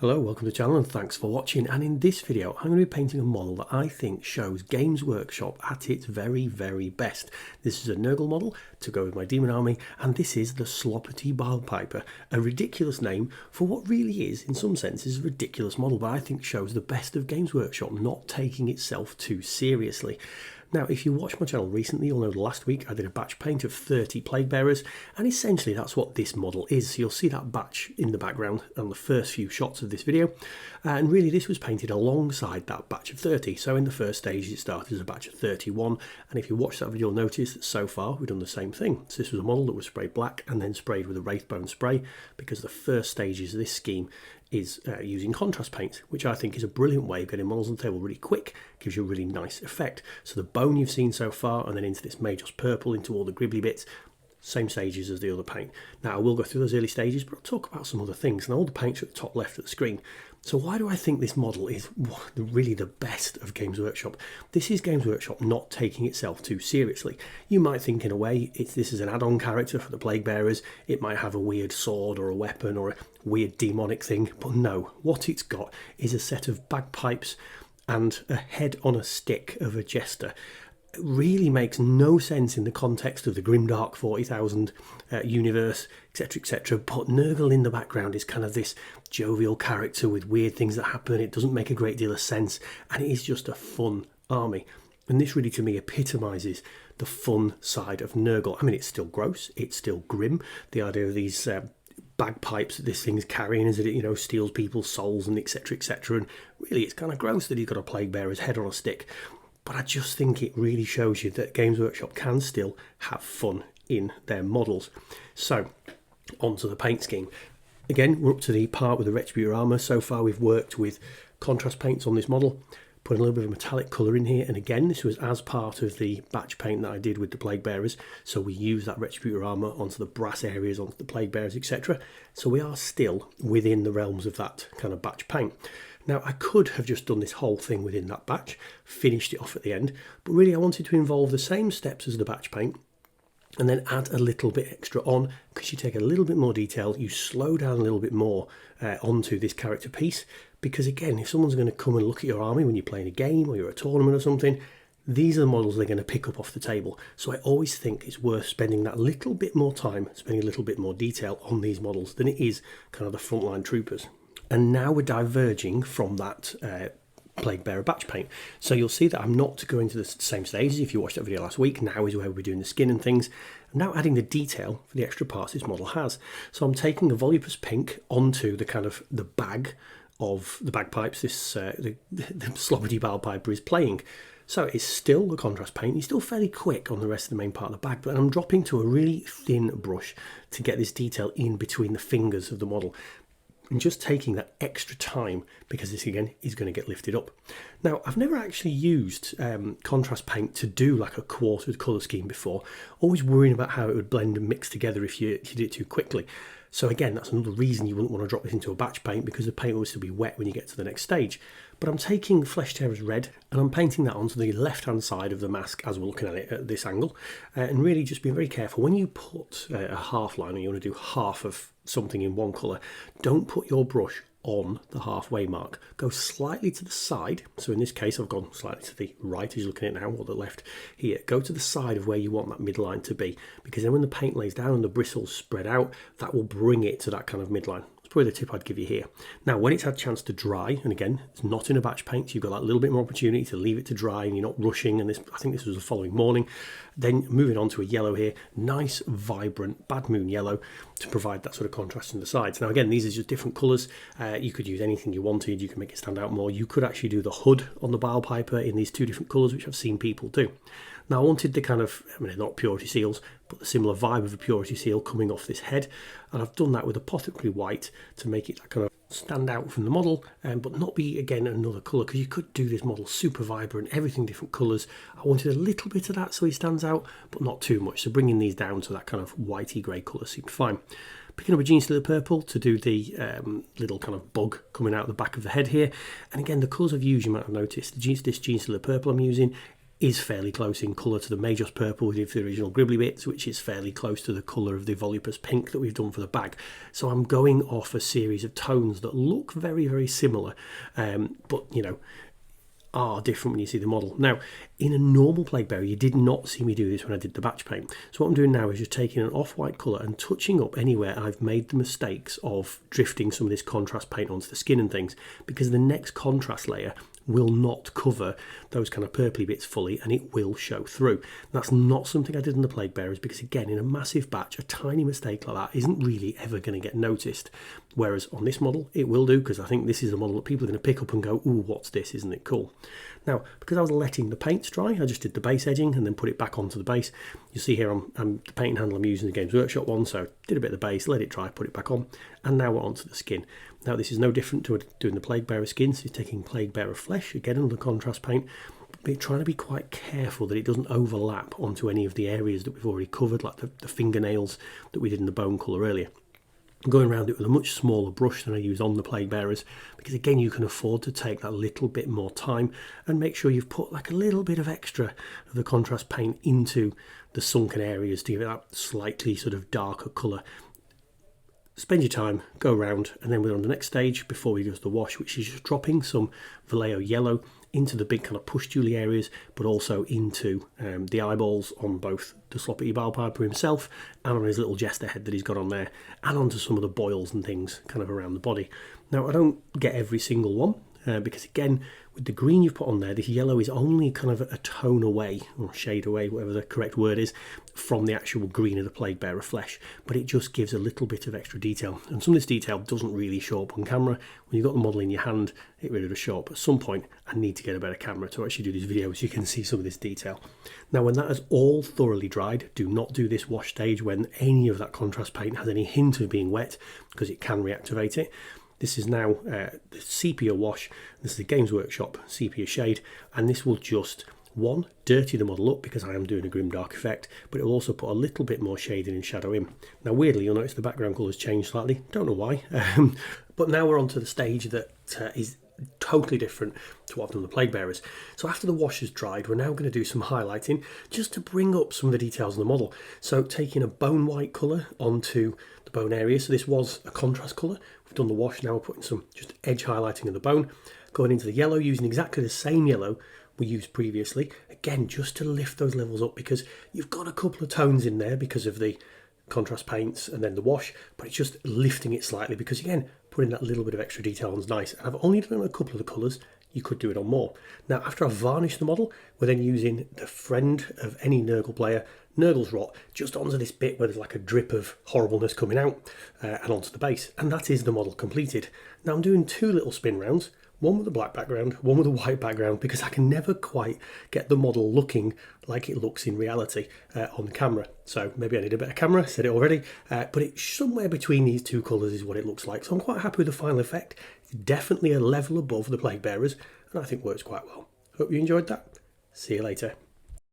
Hello, welcome to the channel and thanks for watching. And in this video I'm going to be painting a model that I think shows Games Workshop at its very best. This is a Nurgle model to go with my demon army, and this is the Sloppity Bilepiper, a ridiculous name for what really is in some senses a ridiculous model, but I think shows the best of Games Workshop not taking itself too seriously. Now, if you watched my channel recently, you'll know last week I did a batch paint of 30 plague bearers, and essentially that's what this model is. So you'll see that batch in the background on the first few shots of this video, and really this was painted alongside that batch of 30. So in the first stage it started as a batch of 31, and if you watch that video you'll notice that so far we've done the same thing. So this was a model that was sprayed black and then sprayed with a wraithbone spray, because the first stages of this scheme is using contrast paint, which I think is a brilliant way of getting models on the table really quick, gives you a really nice effect. So the bone you've seen so far, and then into this Major's purple, into all the gribbly bits, same stages as the other paint. Now I will go through those early stages, but I'll talk about some other things. Now all the paints are at the top left of the screen. So why do I think this model is really the best of Games Workshop? This is Games Workshop not taking itself too seriously. You might think in a way this is an add-on character for the plague bearers. It might have a weird sword or a weapon or a weird demonic thing, but no, what it's got is a set of bagpipes and a head on a stick of a jester. It really makes no sense in the context of the grimdark 40,000 universe, etc, but Nurgle in the background is kind of this jovial character with weird things that happen. It doesn't make a great deal of sense, and it is just a fun army, and this really to me epitomises the fun side of Nurgle. I mean, it's still gross, it's still grim. The idea of these bagpipes that this thing's carrying as it, steals people's souls and etc, and really it's kind of gross that he's got a plague bearer's head on a stick. But I just think it really shows you that Games Workshop can still have fun in their models. So, onto the paint scheme. Again, we're up to the part with the Retributor armour. So far we've worked with contrast paints on this model, putting a little bit of metallic colour in here. And again, this was as part of the batch paint that I did with the plague bearers. So we use that Retributor armour onto the brass areas, onto the plague bearers, etc. So we are still within the realms of that kind of batch paint. Now, I could have just done this whole thing within that batch, finished it off at the end, but really I wanted to involve the same steps as the batch paint and then add a little bit extra on, because you take a little bit more detail, you slow down a little bit more onto this character piece, because again, if someone's going to come and look at your army when you're playing a game or you're at a tournament or something, these are the models they're going to pick up off the table. So I always think it's worth spending that little bit more time, spending a little bit more detail on these models than it is kind of the frontline troopers. And now we're diverging from that plague bearer batch paint. So you'll see that I'm not going to the same stages. If you watched that video last week, now is where we're doing the skin and things. I'm now adding the detail for the extra parts this model has. So I'm taking a volupus pink onto the kind of the bag of the bagpipes this the Sloppity Bilepiper is playing. So it's still the contrast paint, he's still fairly quick on the rest of the main part of the bag, but I'm dropping to a really thin brush to get this detail in between the fingers of the model. And just taking that extra time, because this again is going to get lifted up. Now, I've never actually used contrast paint to do like a quartered colour scheme before, always worrying about how it would blend and mix together if you did it too quickly. So again, that's another reason you wouldn't want to drop this into a batch paint, because the paint will still be wet when you get to the next stage. But I'm taking Flesh Tearer's red and I'm painting that onto the left hand side of the mask as we're looking at it at this angle, and really just being very careful when you put a half line, or you want to do half of something in one colour, don't put your brush on the halfway mark. Go slightly to the side. So in this case I've gone slightly to the right as you're looking at it now, or the left here. Go to the side of where you want that midline to be, because then when the paint lays down and the bristles spread out, that will bring it to that kind of midline. That's probably the tip I'd give you here. Now when it's had a chance to dry, and again it's not in a batch paint, so you've got that little bit more opportunity to leave it to dry and you're not rushing, and this, I think this was the following morning. Then moving on to a yellow here, nice vibrant bad moon yellow to provide that sort of contrast in the sides. Now again, these are just different colours. You could use anything you wanted, you can make it stand out more. You could actually do the hood on the Bilepiper in these two different colours, which I've seen people do. Now I wanted the kind of, I mean, not purity seals, but the similar vibe of a purity seal coming off this head, and I've done that with apothecary white to make it that kind of stand out from the model, but not be again another colour, because you could do this model super vibrant, everything different colours. I wanted a little bit of that so he stands out, but not too much, so bringing these down to that kind of whitey grey colour seemed fine. Picking up a GW Purple to do the little kind of bug coming out the back of the head here, and again the colours I've used, you might have noticed, this GW Purple I'm using is fairly close in colour to the Majos purple we did for the original Gribbly bits, which is fairly close to the colour of the Volupus pink that we've done for the bag. So I'm going off a series of tones that look very, very similar, but, you know, are different when you see the model. Now, in a normal plaguebearer, you did not see me do this when I did the batch paint. So what I'm doing now is just taking an off-white colour and touching up anywhere I've made the mistakes of drifting some of this contrast paint onto the skin and things, because the next contrast layer will not cover those kind of purpley bits fully, and it will show through. That's not something I did in the plaguebearers, because again, in a massive batch, a tiny mistake like that isn't really ever going to get noticed. Whereas on this model, it will do, because I think this is a model that people are going to pick up and go, ooh, what's this? Isn't it cool? Now, because I was letting the paints dry, I just did the base edging and then put it back onto the base. You see here, I'm the paint handle I'm using the Games Workshop one, so did a bit of the base, let it dry, put it back on, and now we're onto the skin. Now, this is no different to doing the plaguebearer skin, so you're taking plaguebearer flesh, again under contrast paint, but trying to be quite careful that it doesn't overlap onto any of the areas that we've already covered, like the fingernails that we did in the bone colour earlier. I'm going around it with a much smaller brush than I use on the plaguebearers, because again, you can afford to take that little bit more time and make sure you've put like a little bit of extra of the contrast paint into the sunken areas to give it that slightly sort of darker colour. Spend your time, go around, and then we're on the next stage before we go to the wash, which is just dropping some Vallejo yellow into the big kind of pustule areas, but also into the eyeballs on both the Sloppity Bilepiper himself and on his little jester head that he's got on there, and onto some of the boils and things kind of around the body. Now, I don't get every single one, because again, with the green you've put on there, this yellow is only kind of a tone away, or shade away, whatever the correct word is, from the actual green of the plaguebearer flesh, but it just gives a little bit of extra detail, and some of this detail doesn't really show up on camera. When you've got the model in your hand, it really does show up. At some point, I need to get a better camera to actually do these videos so you can see some of this detail. Now, when that is all thoroughly dried, do not do this wash stage when any of that contrast paint has any hint of being wet, because it can reactivate it. This is now the sepia wash. This is the Games Workshop sepia shade, and this will just, one, dirty the model up because I am doing a grimdark effect, but it will also put a little bit more shading and shadow in. Now, weirdly, you'll notice the background colours changed slightly. Don't know why, but now we're on to the stage that is totally different to what I've done with the plaguebearers. So after the wash is dried, we're now going to do some highlighting just to bring up some of the details on the model. So taking a bone white colour onto the bone area. So this was a contrast colour. We've done the wash, now we're putting some just edge highlighting of the bone. Going into the yellow, using exactly the same yellow we used previously. Again, just to lift those levels up, because you've got a couple of tones in there because of the contrast paints and then the wash, but it's just lifting it slightly because, again, putting that little bit of extra detail on is nice. And I've only done a couple of the colours. You could do it on more. Now, after I've varnished the model, we're then using the friend of any Nurgle player, Nurgle's Rot, just onto this bit where there's like a drip of horribleness coming out, and onto the base. And that is the model completed. Now, I'm doing two little spin rounds, one with a black background, one with a white background, because I can never quite get the model looking like it looks in reality on camera. So maybe I need a better camera, I said it already, but it's somewhere between these two colours is what it looks like. So I'm quite happy with the final effect. It's definitely a level above the plaguebearers, and I think works quite well. Hope you enjoyed that. See you later.